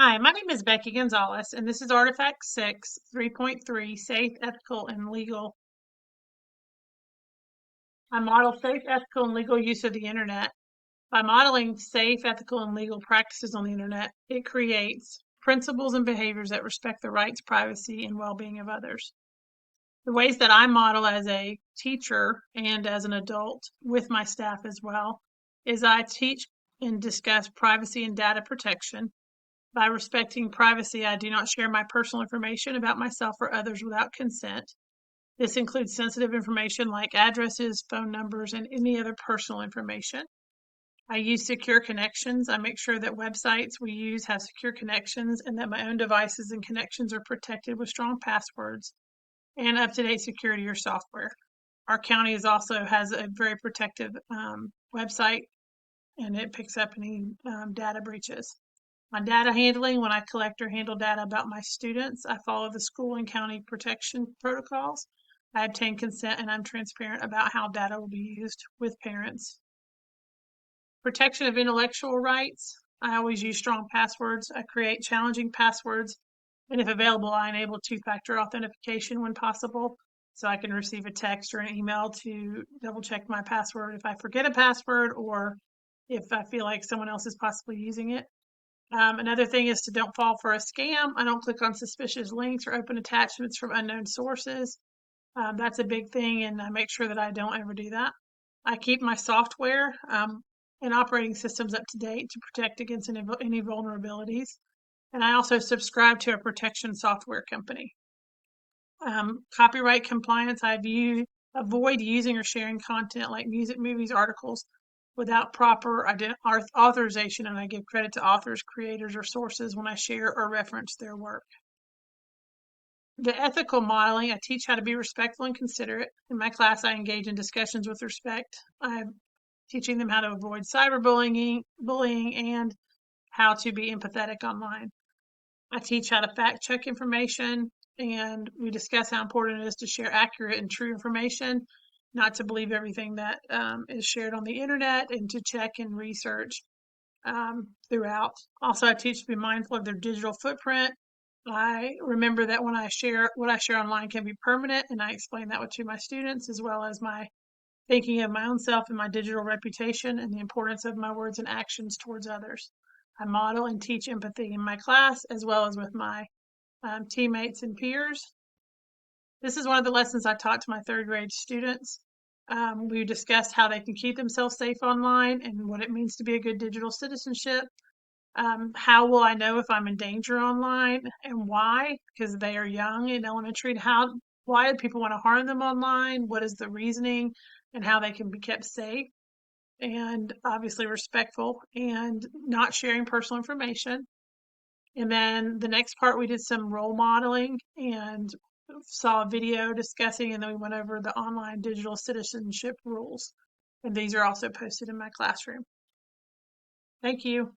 Hi, my name is Becky Gonzales, and this is Artifact 6, 3.3, Safe, Ethical, and Legal. I model safe, ethical, and legal use of the internet. By modeling safe, ethical, and legal practices on the internet, it creates principles and behaviors that respect the rights, privacy, and well-being of others. The ways that I model as a teacher and as an adult with my staff as well is I teach and discuss privacy and data protection. By respecting privacy, I do not share my personal information about myself or others without consent. This includes sensitive information like addresses, phone numbers, and any other personal information. I use secure connections. I make sure that websites we use have secure connections and that my own devices and connections are protected with strong passwords and up-to-date security or software. Our county also has a very protective website, and it picks up any data breaches. On data handling, when I collect or handle data about my students, I follow the school and county protection protocols. I obtain consent and I'm transparent about how data will be used with parents. Protection of intellectual rights. I always use strong passwords. I create challenging passwords, and if available, I enable two-factor authentication when possible. So I can receive a text or an email to double check my password if I forget a password or if I feel like someone else is possibly using it. Another thing is to don't fall for a scam. I don't click on suspicious links or open attachments from unknown sources. That's a big thing, and I make sure that I don't ever do that. I keep my software and operating systems up to date to protect against any vulnerabilities. And I also subscribe to a protection software company. Copyright compliance, avoid using or sharing content like music, movies, articles without proper authorization, and I give credit to authors, creators, or sources when I share or reference their work. The ethical modeling, I teach how to be respectful and considerate. In my class, I engage in discussions with respect. I'm teaching them how to avoid bullying, and how to be empathetic online. I teach how to fact check information, and we discuss how important it is to share accurate and true information, not to believe everything that is shared on the internet, and to check and research throughout. Also, I teach to be mindful of their digital footprint. I remember that when what I share online can be permanent, and I explain that to my students, as well as my thinking of my own self and my digital reputation and the importance of my words and actions towards others. I model and teach empathy in my class as well as with my teammates and peers. This is one of the lessons I taught to my third grade students. We discussed how they can keep themselves safe online and what it means to be a good digital citizenship. How will I know if I'm in danger online and why? Because they are young in elementary. Why do people want to harm them online? What is the reasoning and how they can be kept safe? And obviously respectful and not sharing personal information. And then the next part, we did some role modeling and saw a video discussing, and then we went over the online digital citizenship rules. And these are also posted in my classroom. Thank you.